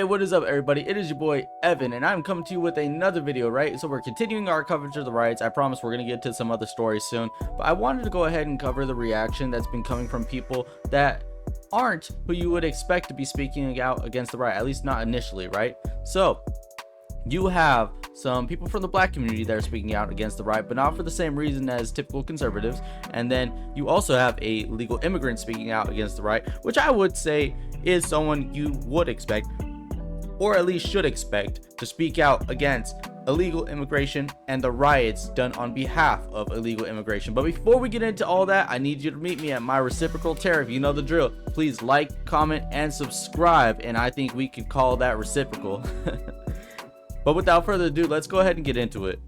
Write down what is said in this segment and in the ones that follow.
Hey, what is up, everybody? It is your boy Evan, and I'm coming to you with another video, right? So we're continuing our coverage of the riots. I promise we're gonna get to some other stories soon, but I wanted to go ahead and cover the reaction that's been coming from people that aren't who you would expect to be speaking out against the riot, at least not initially, right? So you have some people from the black community that are speaking out against the riot, but not for the same reason as typical conservatives. And then you also have a legal immigrant speaking out against the riot, which I would say is someone you would expect, or at least should expect, to speak out against illegal immigration and the riots done on behalf of illegal immigration. But before we get into all that, I need you to meet me at my reciprocal tariff. You know the drill. Please like, comment, and subscribe, and I think we could call that reciprocal. But without further ado, let's go ahead and get into it.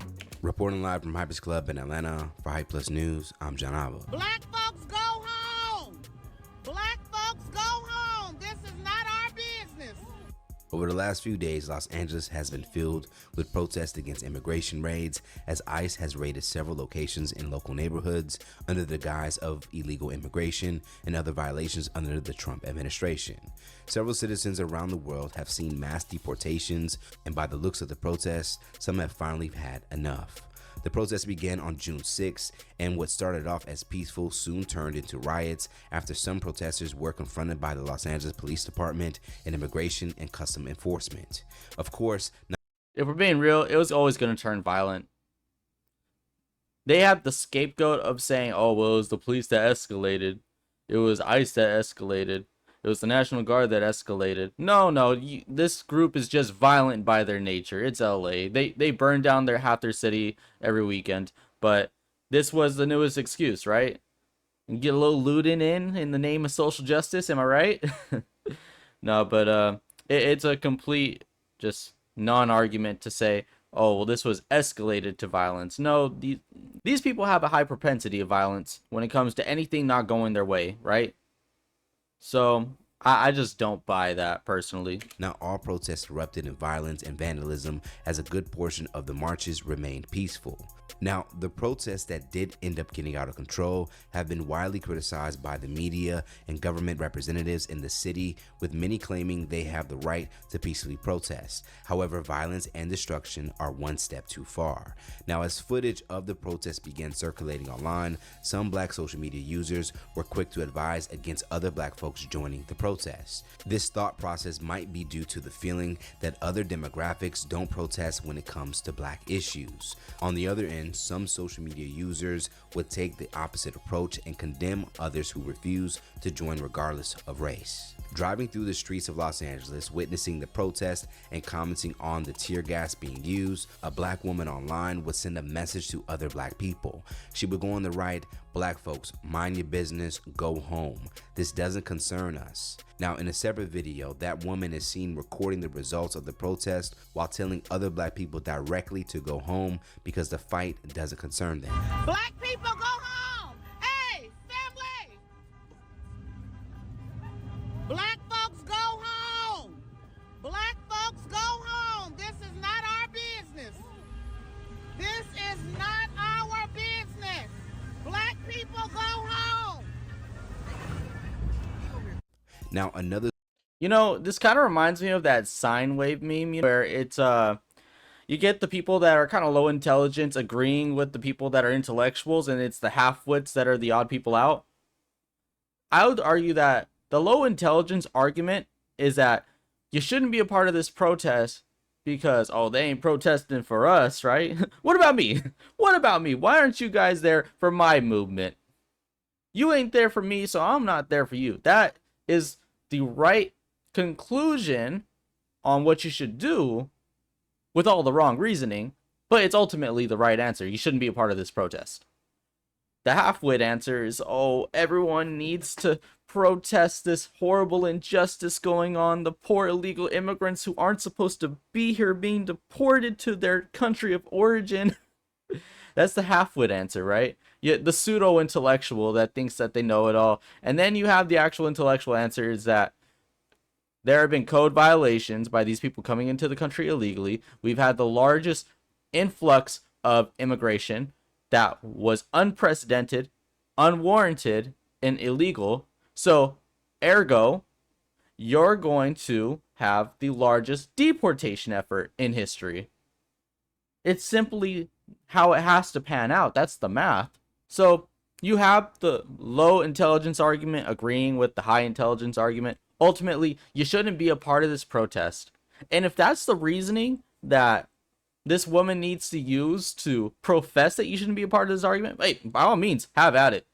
Reporting live from Hypers Club in Atlanta for Hype Plus News, I'm John Ava. Black folks go home! Black folks go home! This is not our business! Over the last few days, Los Angeles has been filled with protests against immigration raids as ICE has raided several locations in local neighborhoods under the guise of illegal immigration and other violations under the Trump administration. Several citizens around the world have seen mass deportations, and by the looks of the protests, some have finally had enough. The protests began on June 6th, and what started off as peaceful soon turned into riots after some protesters were confronted by the Los Angeles Police Department and Immigration and Customs Enforcement. Of course, If we're being real, it was always going to turn violent. They have the scapegoat of saying, oh, well, it was the police that escalated. It was ICE that escalated. It was the National Guard that escalated. No, this group is just violent by their nature. It's LA. They burn down half their city every weekend. But this was the newest excuse, right? And get a little looting in the name of social justice. Am I right? No, but it's a complete just non-argument to say, oh, well, this was escalated to violence. No, these people have a high propensity of violence when it comes to anything not going their way, right? So I just don't buy that personally. Not all protests erupted in violence and vandalism, as a good portion of the marches remained peaceful. Now, the protests that did end up getting out of control have been widely criticized by the media and government representatives in the city, with many claiming they have the right to peacefully protest. However, violence and destruction are one step too far. Now, as footage of the protests began circulating online, some black social media users were quick to advise against other black folks joining the protest. This thought process might be due to the feeling that other demographics don't protest when it comes to black issues. On the other end, some social media users would take the opposite approach and condemn others who refuse to join regardless of race. Driving through the streets of Los Angeles, witnessing the protest and commenting on the tear gas being used, a black woman online would send a message to other black people. She would go on the right, "Black folks, mind your business, go home. This doesn't concern us." Now, in a separate video, that woman is seen recording the results of the protest while telling other black people directly to go home because the fight doesn't concern them. Black people go home! Hey, family! Black folks go home! Black folks go home! This is not our business! This is not our business! Black people go home! Now, another You know, this kind of reminds me of that sine wave meme, where it's you get the people that are kind of low intelligence agreeing with the people that are intellectuals, and it's the half-wits that are the odd people out. I would argue that the low intelligence argument is that you shouldn't be a part of this protest because, oh, they ain't protesting for us, right? What about me? What about me? Why aren't you guys there for my movement? You ain't there for me, so I'm not there for you. That is the right conclusion on what you should do, with all the wrong reasoning, but it's ultimately the right answer. You shouldn't be a part of this protest. The half-wit answer is, oh, everyone needs to protest this horrible injustice going on. The poor illegal immigrants who aren't supposed to be here being deported to their country of origin. That's the half-wit answer, right? The pseudo-intellectual that thinks that they know it all. And then you have the actual intellectual answer, is that there have been code violations by these people coming into the country illegally. We've had the largest influx of immigration that was unprecedented, unwarranted, and illegal. So, ergo, you're going to have the largest deportation effort in history. It's simply how it has to pan out. That's the math. So you have the low intelligence argument agreeing with the high intelligence argument. Ultimately, you shouldn't be a part of this protest. And if that's the reasoning that this woman needs to use to profess that you shouldn't be a part of this argument, hey, by all means, have at it.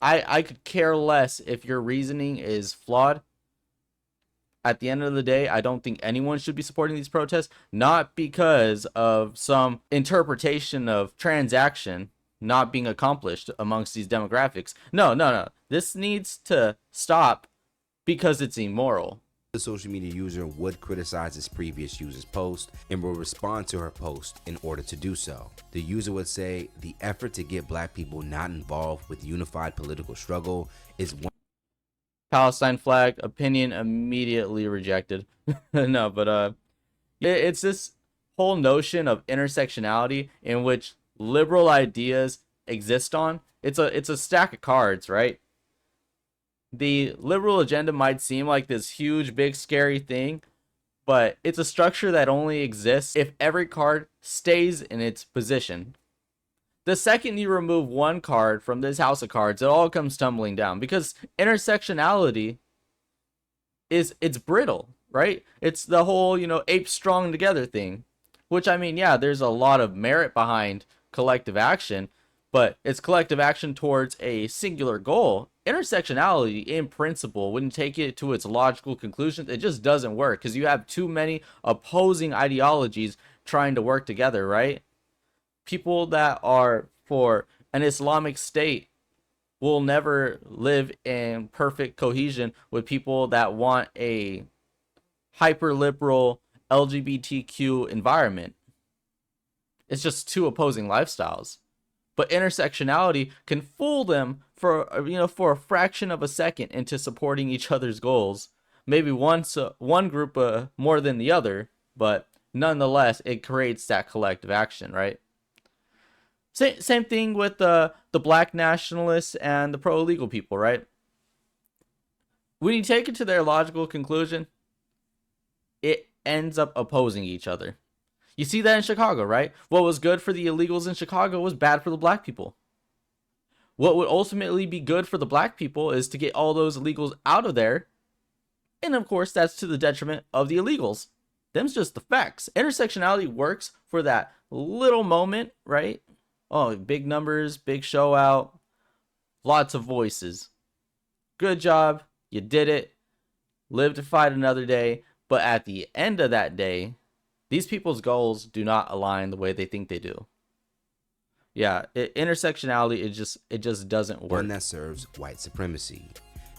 I could care less if your reasoning is flawed. At the end of the day, I don't think anyone should be supporting these protests, not because of some interpretation of transaction not being accomplished amongst these demographics. No. This needs to stop because it's immoral. The social media user would criticize his previous user's post and will respond to her post in order to do so. The user would say the effort to get black people not involved with unified political struggle is one. Palestine flag opinion immediately rejected. No, but it's this whole notion of intersectionality in which liberal ideas exist on. It's a stack of cards, right? The liberal agenda might seem like this huge, big, scary thing, but it's a structure that only exists if every card stays in its position. The second you remove one card from this house of cards, it all comes tumbling down, because intersectionality it's brittle, right? It's the whole, ape strong together thing, which, I mean, yeah, there's a lot of merit behind collective action, but it's collective action towards a singular goal. Intersectionality in principle, when you take it to its logical conclusion, it just doesn't work because you have too many opposing ideologies trying to work together, right? People that are for an Islamic state will never live in perfect cohesion with people that want a hyper liberal LGBTQ environment. It's just two opposing lifestyles. But intersectionality can fool them for a fraction of a second into supporting each other's goals. Maybe one group more than the other, but nonetheless, it creates that collective action, right? Same thing with the black nationalists and the pro-illegal people, right? When you take it to their logical conclusion, it ends up opposing each other. You see that in Chicago, right? What was good for the illegals in Chicago was bad for the black people. What would ultimately be good for the black people is to get all those illegals out of there. And of course, that's to the detriment of the illegals. Them's just the facts. Intersectionality works for that little moment, right? Oh, big numbers, big show out, lots of voices. Good job. You did it. Live to fight another day. But at the end of that day, these people's goals do not align the way they think they do. Yeah, intersectionality, it just doesn't work. One that serves white supremacy.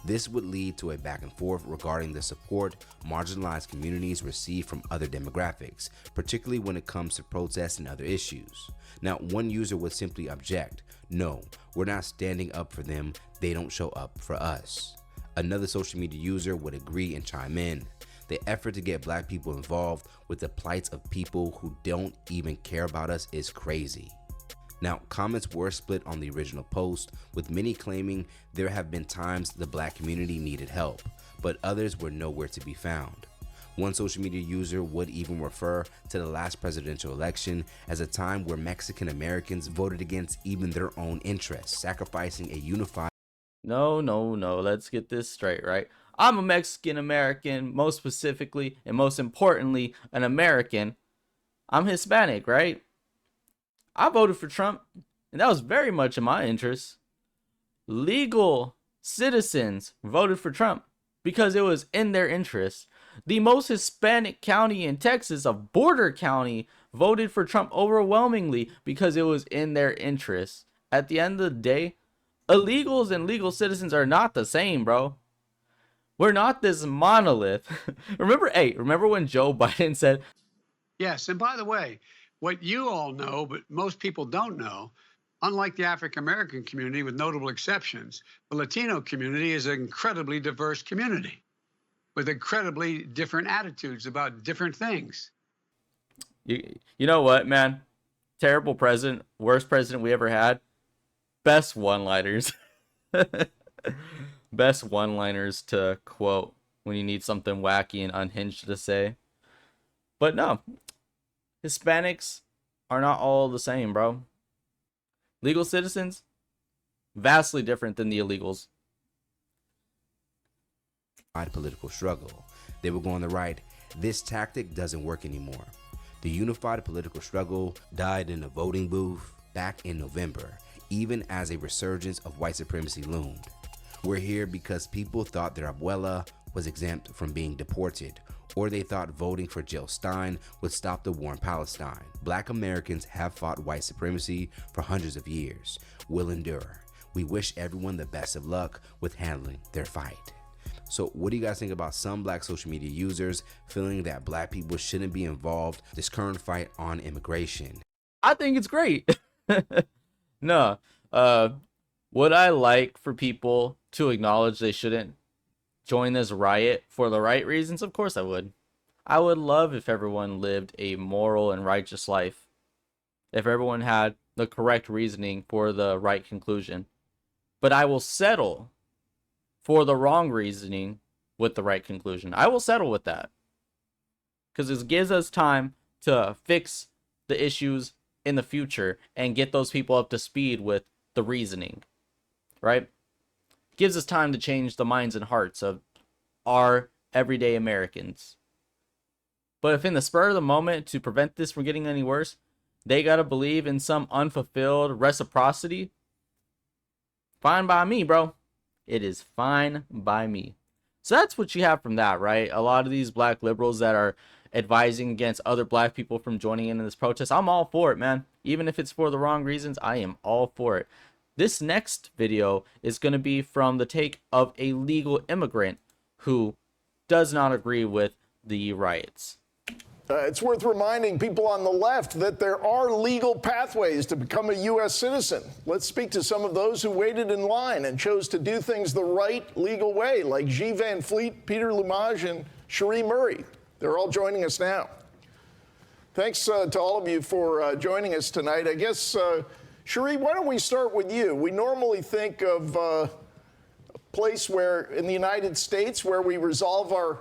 This would lead to a back and forth regarding the support marginalized communities receive from other demographics, particularly when it comes to protests and other issues. Now, one user would simply object, no, we're not standing up for them, they don't show up for us. Another social media user would agree and chime in. The effort to get black people involved with the plights of people who don't even care about us is crazy. Now, comments were split on the original post, with many claiming there have been times the black community needed help, but others were nowhere to be found. One social media user would even refer to the last presidential election as a time where Mexican Americans voted against even their own interests, sacrificing a unified... No, let's get this straight, right? I'm a Mexican American, most specifically and most importantly, an American. I'm Hispanic, right? I voted for Trump, and that was very much in my interest. Legal citizens voted for Trump because it was in their interest. The most Hispanic county in Texas, a border county, voted for Trump overwhelmingly because it was in their interest. At the end of the day, illegals and legal citizens are not the same, bro. We're not this monolith. Remember when Joe Biden said... Yes, and by the way, what you all know, but most people don't know, unlike the African-American community, with notable exceptions, the Latino community is an incredibly diverse community with incredibly different attitudes about different things. You know what, man? Terrible president, worst president we ever had. Best one-liners. Best one-liners to quote. when you need something wacky and unhinged to say. But no, Hispanics are not all the same, bro. Legal citizens, vastly different than the illegals. Political struggle. They were going to write, this tactic doesn't work anymore. The unified political struggle died in a voting booth back in November, even as a resurgence of white supremacy loomed. We're here because people thought their abuela was exempt from being deported, or they thought voting for Jill Stein would stop the war in Palestine. Black Americans have fought white supremacy for hundreds of years. Will endure. We wish everyone the best of luck with handling their fight. So what do you guys think about some black social media users feeling that black people shouldn't be involved in this current fight on immigration? I think it's great. No. Would I like for people to acknowledge they shouldn't join this riot for the right reasons? Of course I would. I would love if everyone lived a moral and righteous life. If everyone had the correct reasoning for the right conclusion. But I will settle for the wrong reasoning with the right conclusion. I will settle with that. Because it gives us time to fix the issues in the future and get those people up to speed with the reasoning. Right? Gives us time to change the minds and hearts of our everyday Americans. But if in the spur of the moment, to prevent this from getting any worse, they gotta believe in some unfulfilled reciprocity, fine by me, bro. It is fine by me. So that's what you have from that, right? A lot of these black liberals that are advising against other black people from joining in this protest, I'm all for it, man. Even if it's for the wrong reasons, I am all for it. This next video is going to be from the take of a legal immigrant who does not agree with the riots. It's worth reminding people on the left that there are legal pathways to become a U.S. citizen. Let's speak to some of those who waited in line and chose to do things the right legal way, like G. Van Fleet, Peter Lumage, and Cherie Murray. They're all joining us now. Thanks to all of you for joining us tonight. I guess, Cherie, why don't we start with you? We normally think of a place where, in the United States, where we resolve our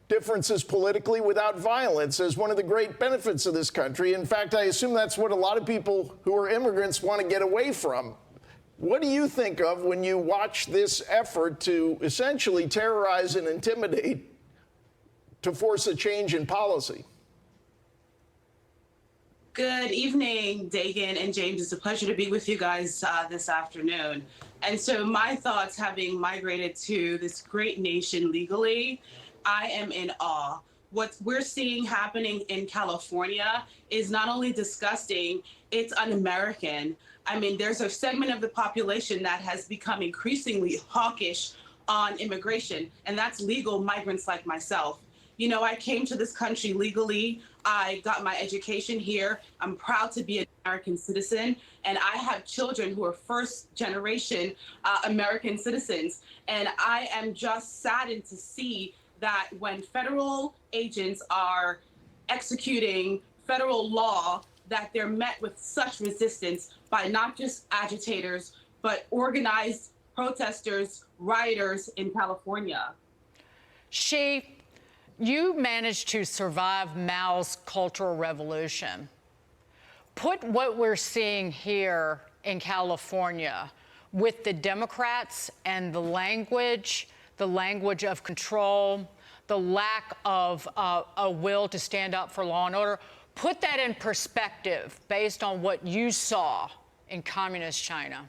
differences politically without violence as one of the great benefits of this country. In fact, I assume that's what a lot of people who are immigrants want to get away from. What do you think of when you watch this effort to essentially terrorize and intimidate to force a change in policy? Good evening, Dagan and James. It's a pleasure to be with you guys this afternoon. And so my thoughts, having migrated to this great nation legally, I am in awe. What we're seeing happening in California is not only disgusting, it's un-American. I mean, there's a segment of the population that has become increasingly hawkish on immigration, and that's legal migrants like myself. You know, I came to this country legally. I got my education here. I'm proud to be an American citizen, and I have children who are first generation American citizens. And I am just saddened to see that when federal agents are executing federal law, that they're met with such resistance by not just agitators, but organized protesters, rioters in California. You managed to survive Mao's Cultural Revolution. Put what we're seeing here in California with the Democrats and the language of control, the lack of a will to stand up for law and order. Put that in perspective based on what you saw in communist China.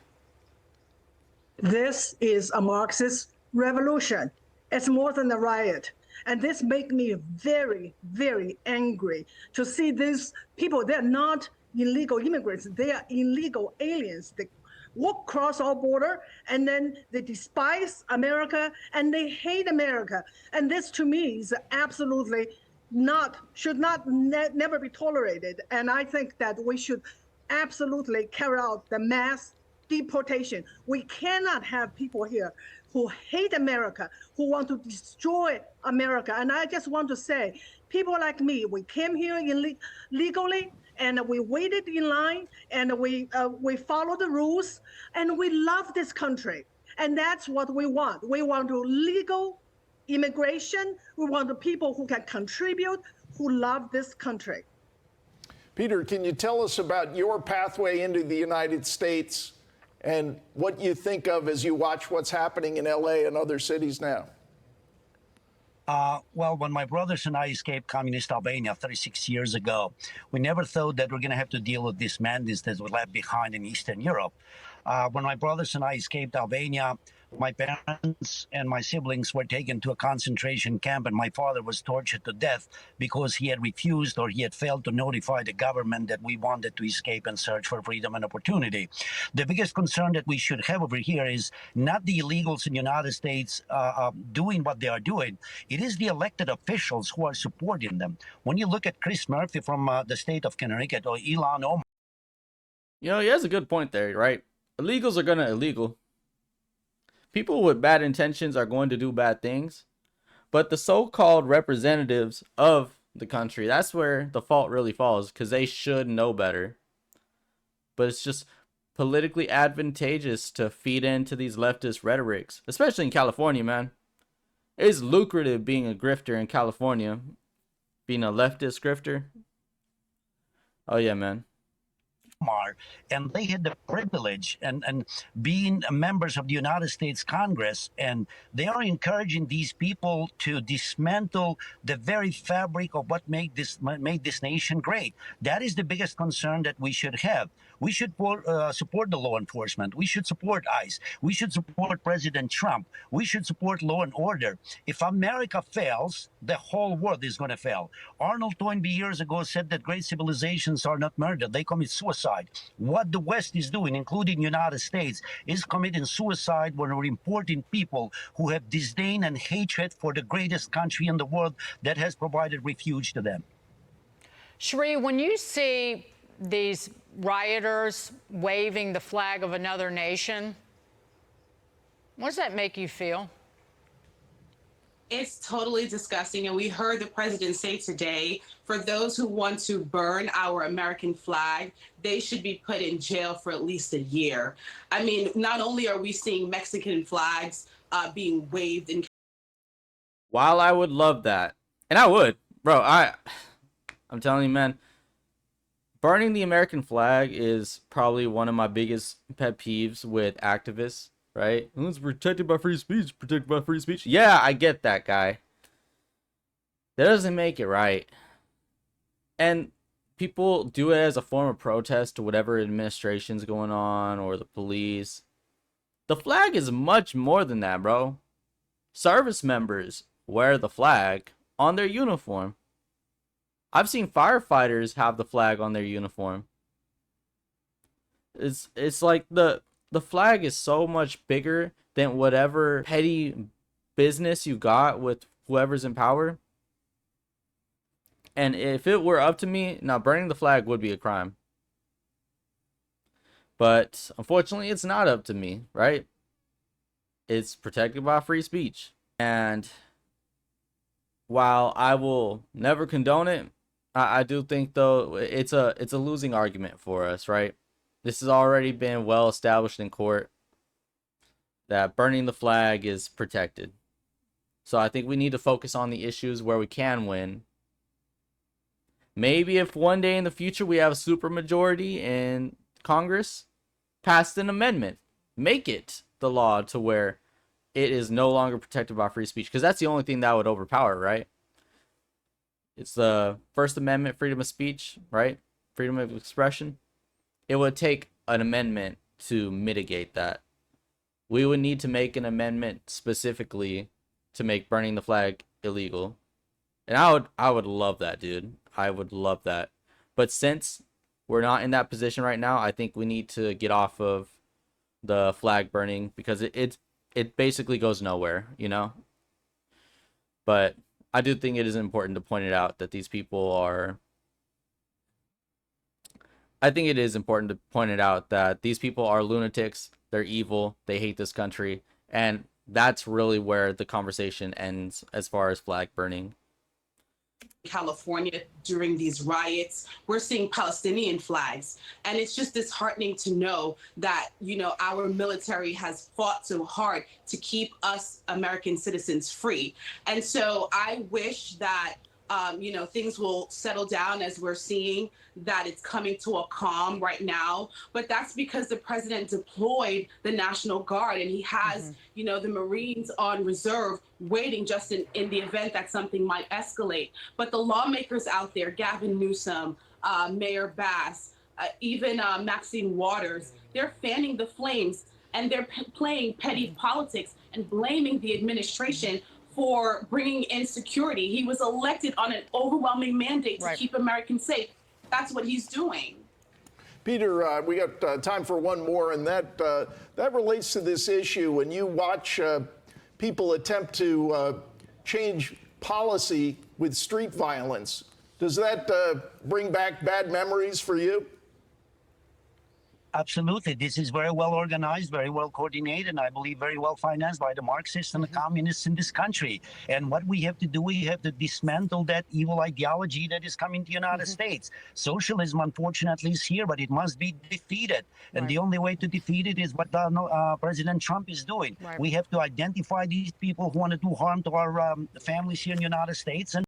This is a Marxist revolution. It's more than a riot. And this makes me very, very angry to see these people. They're not illegal immigrants. They are illegal aliens. They walk across our border, and then they despise America, and they hate America. And this, to me, is absolutely never be tolerated. And I think that we should absolutely carry out the mass deportation. We cannot have people here who hate America, who want to destroy America. And I just want to say, people like me, we came here legally, and we waited in line, and we followed the rules, and we love this country. And that's what we want. We want to legal immigration. We want the people who can contribute, who love this country. Peter, can you tell us about your pathway into the United States and what you think of as you watch what's happening in LA and other cities now? Well, when my brothers and I escaped communist Albania 36 years ago, we never thought that we're going to have to deal with these madness that were left behind in Eastern Europe. When my brothers and I escaped Albania, my parents and my siblings were taken to a concentration camp, and my father was tortured to death because he had refused or he had failed to notify the government that we wanted to escape and search for freedom and opportunity. The biggest concern that we should have over here is not the illegals in the United States doing what they are doing. It is the elected officials who are supporting them. When you look at Chris Murphy from the state of Connecticut or Elon Omar. You know, he has a good point there, right? Illegals are gonna illegal. People with bad intentions are going to do bad things. But the so-called representatives of the country, that's where the fault really falls, because they should know better. But it's just politically advantageous to feed into these leftist rhetorics, especially in California, man. It is lucrative being a grifter in California, being a leftist grifter. Oh yeah, man. And they had the privilege and being members of the United States Congress, and they are encouraging these people to dismantle the very fabric of what made this nation great. That is the biggest concern that we should have. We should support the law enforcement. We should support ICE. We should support President Trump. We should support law and order. If America fails, the whole world is going to fail. Arnold Toynbee years ago said that great civilizations are not murdered, they commit suicide. What the West is doing, including the United States, is committing suicide when we're importing people who have disdain and hatred for the greatest country in the world that has provided refuge to them. Cherie, when you see these rioters waving the flag of another nation, what does that make you feel? It's totally disgusting. And we heard the president say today, for those who want to burn our American flag, they should be put in jail for at least a year. I mean, not only are we seeing Mexican flags being waved in. While I would love that, and I would, bro, I'm telling you, man, burning the American flag is probably one of my biggest pet peeves with activists, right? It's protected by free speech, protected by free speech. Yeah, I get that, guy. That doesn't make it right. And people do it as a form of protest to whatever administration's going on or the police. The flag is much more than that, bro. Service members wear the flag on their uniform. I've seen firefighters have the flag on their uniform. It's like the flag is so much bigger than whatever petty business you got with whoever's in power. And if it were up to me, now burning the flag would be a crime. But unfortunately, it's not up to me, right? It's protected by free speech. And while I will never condone it, I do think, though, it's a losing argument for us, right? This has already been well established in court that burning the flag is protected. So I think we need to focus on the issues where we can win. Maybe if one day in the future we have a supermajority in Congress, pass an amendment. Make it the law to where it is no longer protected by free speech. Because that's the only thing that would overpower, right? It's the First Amendment, freedom of speech, right? Freedom of expression. It would take an amendment to mitigate that. We would need to make an amendment specifically to make burning the flag illegal. And I would love that, dude. I would love that. But since we're not in that position right now, I think we need to get off of the flag burning because it basically goes nowhere, you know? But I do think it is important to point it out that these people are... I think it is important to point it out that these people are lunatics, they're evil, they hate this country, and that's really where the conversation ends as far as flag burning. California during these riots, we're seeing Palestinian flags. And it's just disheartening to know that, our military has fought so hard to keep us American citizens free. And so I wish that things will settle down as we're seeing that it's coming to a calm right now. But that's because the president deployed the National Guard and he has, the Marines on reserve waiting just in the event that something might escalate. But the lawmakers out there, Gavin Newsom, Mayor Bass, even Maxine Waters, they're fanning the flames and they're playing petty politics and blaming the administration for bringing in security. He was elected on an overwhelming mandate to keep Americans safe. That's what he's doing. Peter, we got time for one more, and that relates to this issue. When you watch people attempt to change policy with street violence, does that bring back bad memories for you? Absolutely. This is very well organized, very well coordinated, and I believe very well financed by the Marxists and the communists in this country. And what we have to do, we have to dismantle that evil ideology that is coming to the United States. Socialism, unfortunately, is here, but it must be defeated. And the only way to defeat it is what President Trump is doing. We have to identify these people who want to do harm to our families here in the United States. And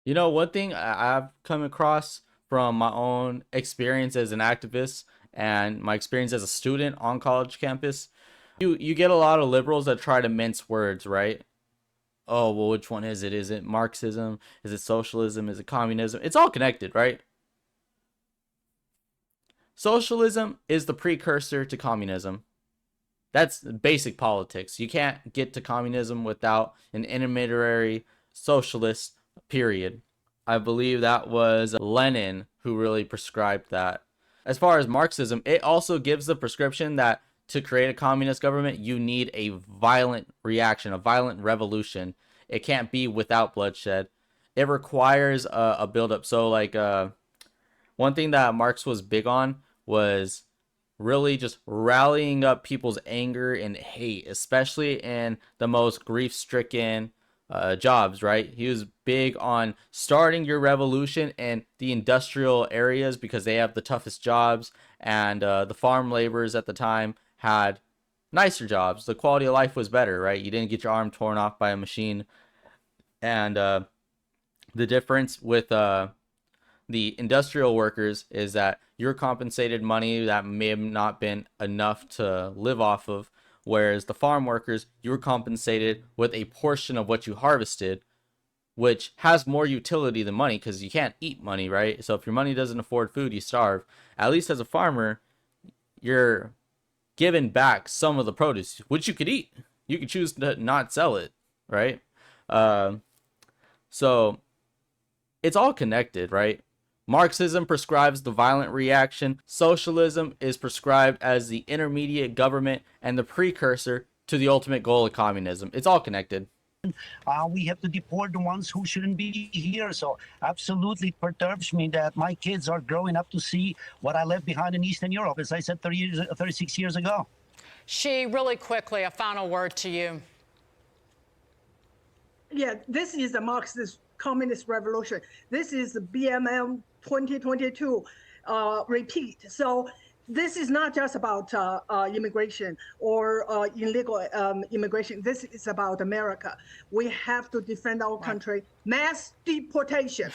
one thing I've come across from my own experience as an activist and my experience as a student on college campus, you get a lot of liberals that try to mince words, right? Oh, well, which one is it? Is it Marxism? Is it socialism? Is it communism? It's all connected, right? Socialism is the precursor to communism. That's basic politics. You can't get to communism without an intermediary socialist period. I believe that was Lenin who really prescribed that. As far as Marxism, it also gives the prescription that to create a communist government, you need a violent reaction, a violent revolution. It can't be without bloodshed. It requires a buildup. So, one thing that Marx was big on was really just rallying up people's anger and hate, especially in the most grief-stricken jobs, right? He was big on starting your revolution in the industrial areas because they have the toughest jobs, and the farm laborers at the time had nicer jobs. The quality of life was better, right? You didn't get your arm torn off by a machine. And the difference with the industrial workers is that you're compensated money that may have not been enough to live off of, whereas the farm workers, you were compensated with a portion of what you harvested, which has more utility than money because you can't eat money, right? So if your money doesn't afford food, you starve. At least as a farmer, you're given back some of the produce, which you could eat. You could choose to not sell it, right? So it's all connected, right? Marxism prescribes the violent reaction. Socialism is prescribed as the intermediate government and the precursor to the ultimate goal of communism. It's all connected. We have to deport the ones who shouldn't be here. So absolutely perturbs me that my kids are growing up to see what I left behind in Eastern Europe, as I said 36 years ago. Really quickly, a final word to you. Yeah, this is the Marxist communist revolution. This is the BMM 2022 repeat. So this is not just about immigration or illegal immigration. This is about America. We have to defend our country. Mass deportation.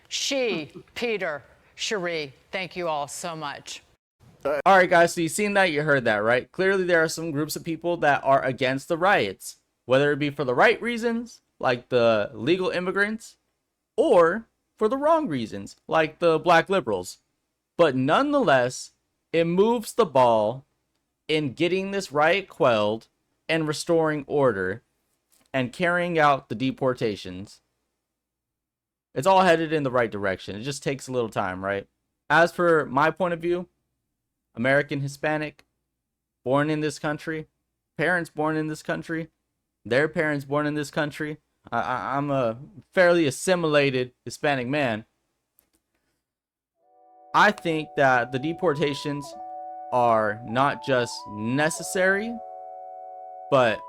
Peter, Cherie, thank you all so much. All right, guys, so you've seen that, you heard that, right? Clearly, there are some groups of people that are against the riots, whether it be for the right reasons, like the legal immigrants, or for the wrong reasons, like the black liberals. But nonetheless, it moves the ball in getting this riot quelled and restoring order and carrying out the deportations. It's all headed in the right direction. It just takes a little time, right? As for my point of view, American Hispanic, born in this country, parents born in this country, their parents born in this country. I'm a fairly assimilated Hispanic man. I think that the deportations are not just necessary, but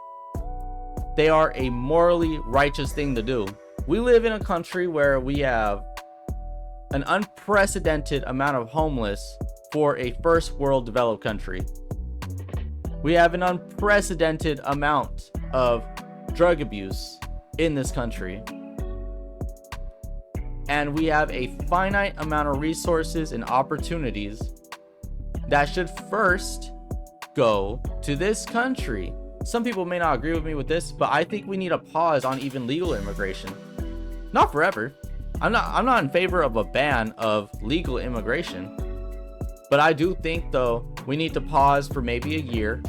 they are a morally righteous thing to do. We live in a country where we have an unprecedented amount of homeless for a first world developed country. We have an unprecedented amount of drug abuse in this country. And we have a finite amount of resources and opportunities that should first go to this country. Some people may not agree with me with this, but I think we need a pause on even legal immigration. Not forever. I'm not in favor of a ban of legal immigration. But I do think, though, we need to pause for maybe a year,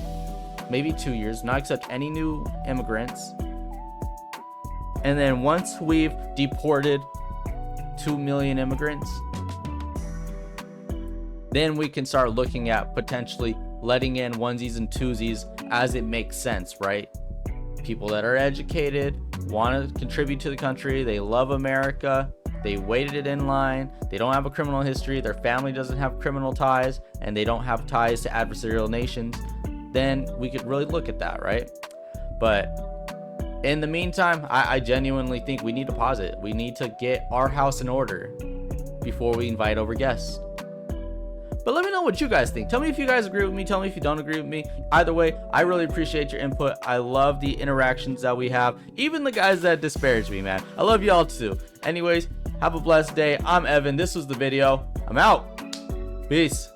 maybe 2 years, not accept any new immigrants. And then once we've deported 2 million immigrants, then we can start looking at potentially letting in onesies and twosies as it makes sense, right? People that are educated, want to contribute to the country, they love America, they waited it in line, they don't have a criminal history, their family doesn't have criminal ties, and they don't have ties to adversarial nations, then we could really look at that, right? But in the meantime, I genuinely think we need to pause it. We need to get our house in order before we invite over guests. But let me know what you guys think. Tell me if you guys agree with me. Tell me if you don't agree with me. Either way, I really appreciate your input. I love the interactions that we have. Even the guys that disparage me, man. I love y'all too. Anyways, have a blessed day. I'm Evan. This was the video. I'm out. Peace.